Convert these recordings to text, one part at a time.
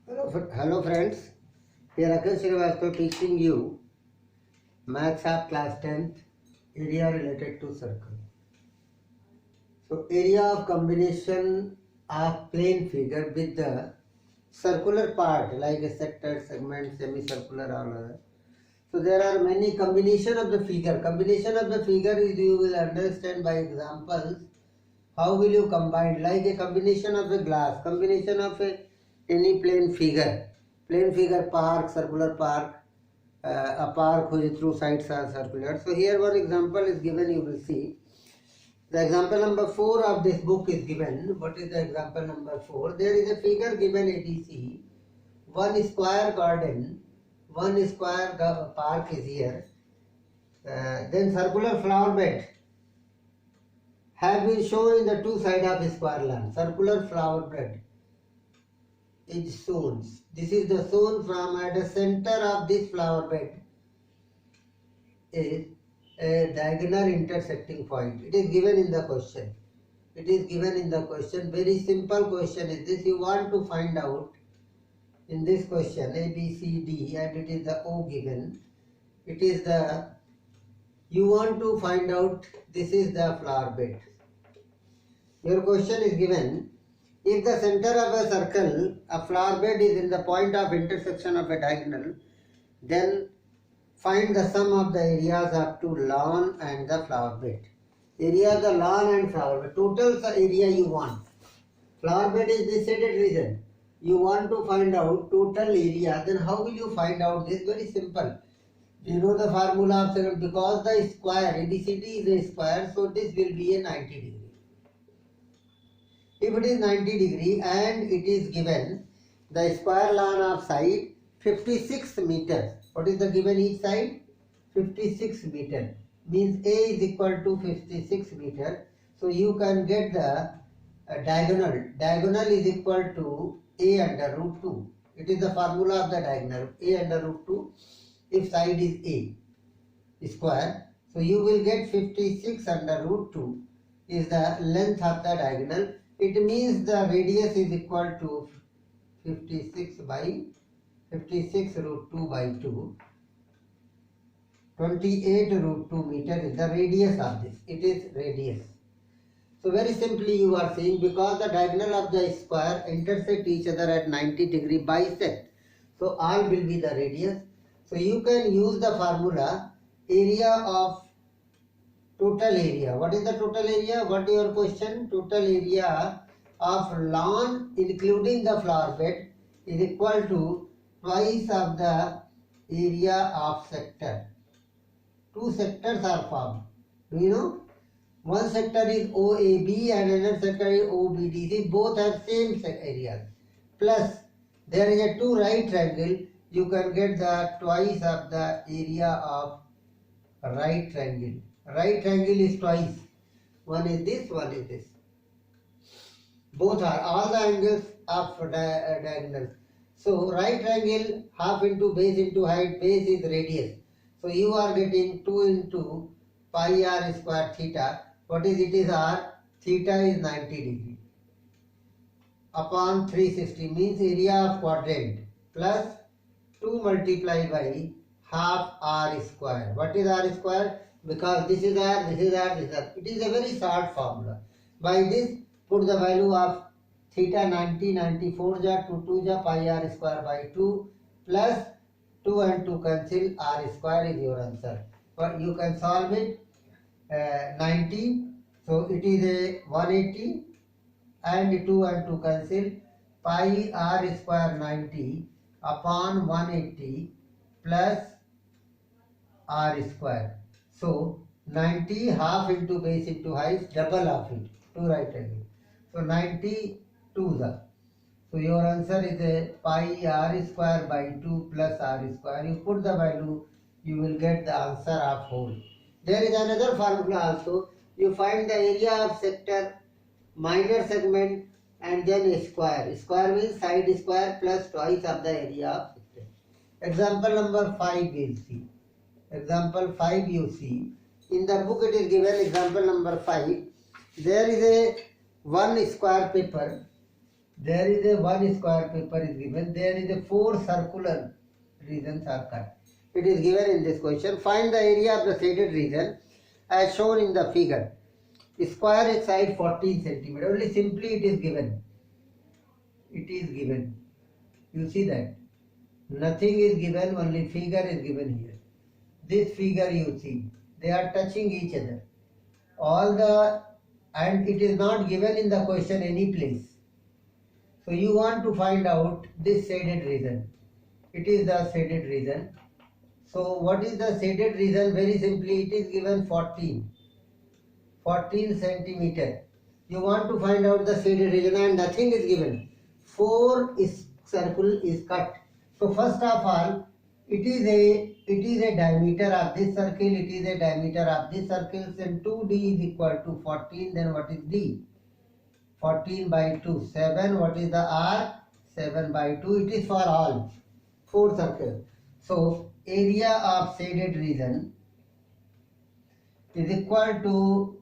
Hello friends, here Akhil Srivastava teaching you Maths of class 10th area related to circle. So area of combination of plane figure with the circular part like a sector, segment, semicircular or other. So there are many combination of the figure. Combination of the figure is you will understand by examples. How will you combine like a combination of the glass, combination of any plane figure park, circular park, a park whose two sides are circular. So here one example is given, you will see. The example number 4 of this book is given. What is the example number 4? There is a figure given ABC. One square garden, one square park is here. Then circular flower bed have been shown in the two sides of square land. Circular flower bed is shown. This is the shown from at the center of this flower bed is a diagonal intersecting point. It is given in the question. It is given in the question. Very simple question is this. You want to find out in this question A, B, C, D, and it is the O given. It is the, you want to find out, this is the flower bed. Your question is given, if the center of a circle, a flower bed is in the point of intersection of a diagonal, then find the sum of the areas up to lawn and the flower bed. Area of the lawn and flower bed. Total area you want. Flower bed is the shaded region. You want to find out total area. Then how will you find out this? Very simple. You know the formula of circle, because the square ABCD is a square, so this will be a 90 degree. If it is 90 degree and it is given the square lawn of side 56 meters. What is the given each side? 56 meter. Means A is equal to 56 meter. So you can get the diagonal. Diagonal is equal to A under root 2. It is the formula of the diagonal. A under root 2 if side is A square. So you will get 56 under root 2 is the length of the diagonal. It means the radius is equal to 56 root 2 by 2. 28 root 2 meter is the radius of this. It is radius. So very simply you are saying, because the diagonal of the square intersect each other at 90 degree bisect. So all will be the radius. So you can use the formula area of total area. What is the total area? What is your question? Total area of lawn including the flower bed is equal to twice of the area of sector. Two sectors are formed. Do you know? One sector is OAB and another sector is OBD. These both have same areas. Plus there is a two right triangle. You can get the twice of the area of right triangle. Right triangle is twice. One is this, one is this. Both are all the angles of diagonal. So right triangle half into base into height. Base is radius. So you are getting 2 into pi r square theta. What is it is r? Theta is 90 degree. Upon 360 means area of quadrant plus 2 multiplied by half r square. What is r square? Because this is r, this is r, this is r. It is a very short formula. By this, put the value of theta 90, 94 ja, 2 ja, pi r square by 2 plus 2 and 2 cancel, r square is your answer. But you can solve it 90, so it is a 180 and 2 and 2 cancel, pi r square 90 upon 180 plus r square. So 90 half into base into height, double of it, 2 right angle. So 90 2 the. So your answer is a pi r square by 2 plus r square. You put the value, you will get the answer of whole. There is another formula also. You find the area of sector, minor segment and then a square. Square means side square plus twice of the area of sector. Example number 5 we'll see. Example 5 you see. In the book it is given example number 5. There is a one square paper There is a 1 square paper is given. There is a 4 circular regions are cut. It is given in this question. Find the area of the shaded region as shown in the figure. Square is side 14 centimeter. Only simply it is given. It is given. You see that. Nothing is given, only figure is given here. This figure you see, they are touching each other. And it is not given in the question any place. So you want to find out this shaded region. It is the shaded region. So what is the shaded region? Very simply, it is given 14 centimeter. You want to find out the shaded region and nothing is given. 4 circle is cut. So first of all, it is a diameter of this circle. It is a diameter of this circle. Then 2d is equal to 14. Then what is d? 14 by 2. 7. What is the r? 7 by 2. It is for all 4 circles. So area of shaded region is equal to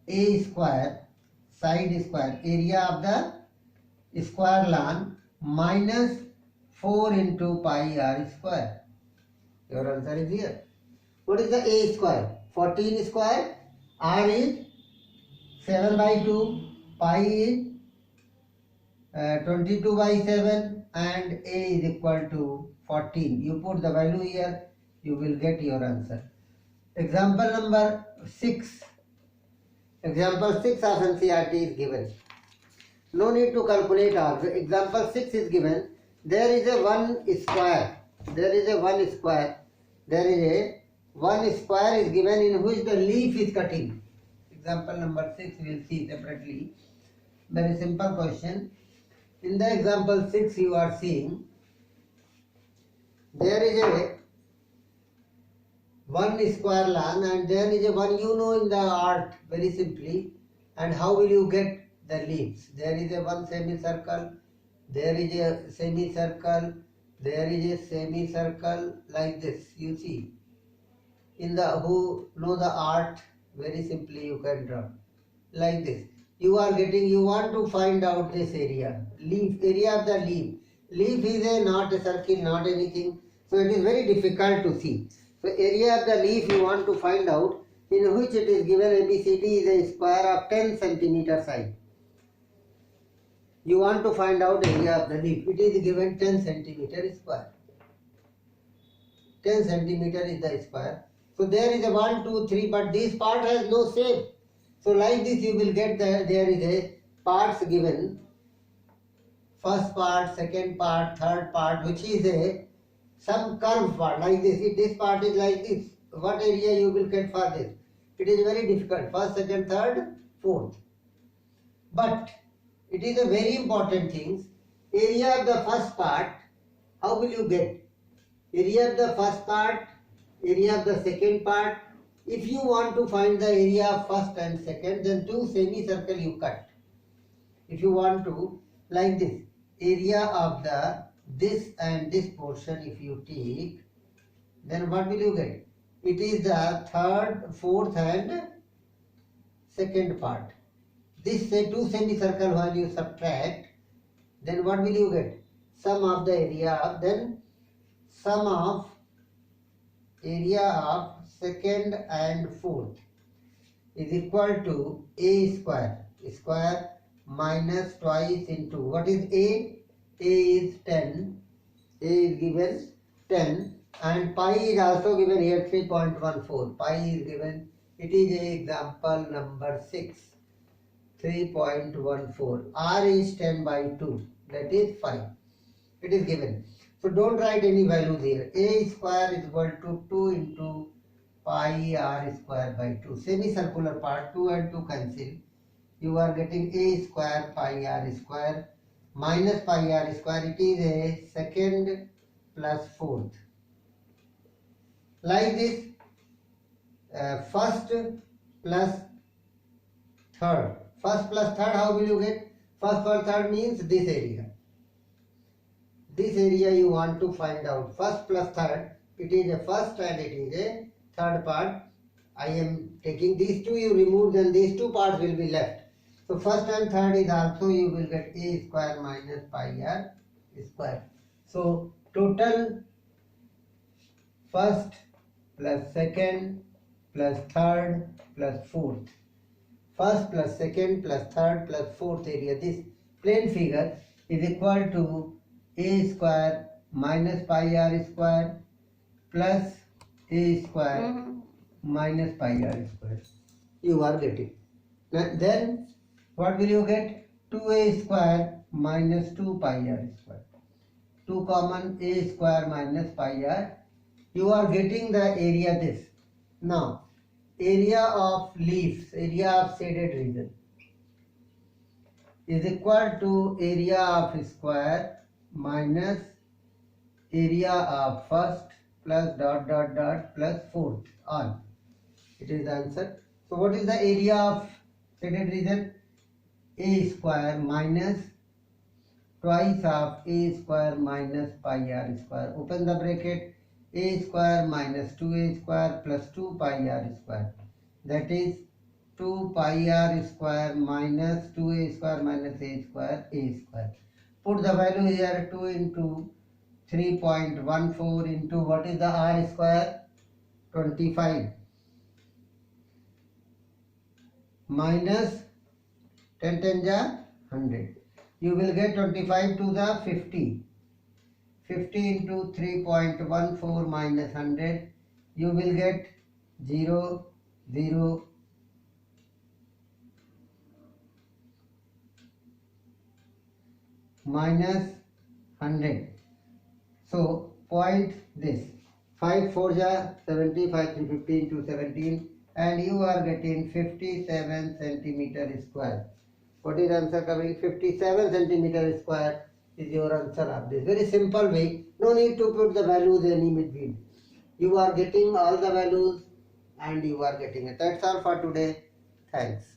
a square, side square, area of the square lawn minus 4 into pi r square. Your answer is here. What is the a square? 14 square, r is 7 by 2, pi is 22 by 7 and a is equal to 14. You put the value here, you will get your answer. Example number 6. Example 6 of NCERT is given. No need to calculate also. Example 6 is given. There is a 1 square. There is a 1 square. There is a 1 square is given in which the leaf is cutting. Example number 6 we will see separately. Very simple question. In the example 6 you are seeing there is a 1 square lawn and there is a 1, you know in the art very simply, and how will you get the leaves? There is a 1 semicircle, there is a semicircle, there is a semicircle, like this you see. In the who know the art, very simply you can draw like this. You want to find out this area, leaf, area of the leaf. Leaf is not a circle, not anything, so it is very difficult to see. So area of the leaf you want to find out, in which it is given ABCD is a square of 10 centimeter side. You want to find out area of the leaf. It is given 10 centimeter square. 10 centimeter is the square. So there is a 1, 2, 3, but this part has no shape. So like this you will get there is a parts given. First part, second part, third part, which is a some curved part like this. If this part is like this, what area you will get for this? It is very difficult. First, second, third, fourth. But it is a very important thing. Area of the first part, how will you get? Area of the first part, area of the second part. If you want to find the area of first and second, then 2 semicircle you cut. If you want to, like this, area of the this and this portion if you take, then what will you get? It is the third, fourth and second part. This say 2 semicircle when you subtract, then what will you get? Sum of the area, then sum of area of second and fourth is equal to a square minus twice into, what is a? A is 10, a is given 10 and pi is also given here 3.14, pi is given, it is example number 6, 3.14, r is 10 by 2, that is 5, it is given. So don't write any values here. A square is equal to 2 into pi r square by 2, semicircular part 2 and 2 cancel, you are getting a square pi r square minus pi r square, it is a second plus fourth. Like this, first plus third. First plus third, how will you get? First plus third means this area. This area you want to find out. First plus third, it is a first and it is a third part. I am taking these two, you remove, then these two parts will be left. So first and third is also you will get a square minus pi r square. So total first plus second plus third plus fourth. First plus second plus third plus fourth area. This plane figure is equal to a square minus pi r square plus a square minus pi r square. You are getting. Then what will you get? 2a square minus 2 pi r square. 2 common, a square minus pi r. You are getting the area this. Now, area of leaves, area of shaded region is equal to area of square minus area of first plus dot dot dot plus fourth all. It is the answer. So what is the area of shaded region? A square minus twice of a square minus pi r square. Open the bracket. A square minus 2a square plus 2 pi r square. That is 2 pi r square minus 2a square minus a square Put the value here. 2 into 3.14 into what is the r square? 25 minus 10 10 ja 100. You will get 25 to the 50. 50 into 3.14 minus 100. You will get 0 0 minus 100. So point this 5 4 ja 70, 5 3 50 into 17, and you are getting 57 centimeter square. What is answer coming? 57 centimeter square is your answer of this. Very simple way. No need to put the values any between. You are getting all the values and you are getting it. That's all for today. Thanks.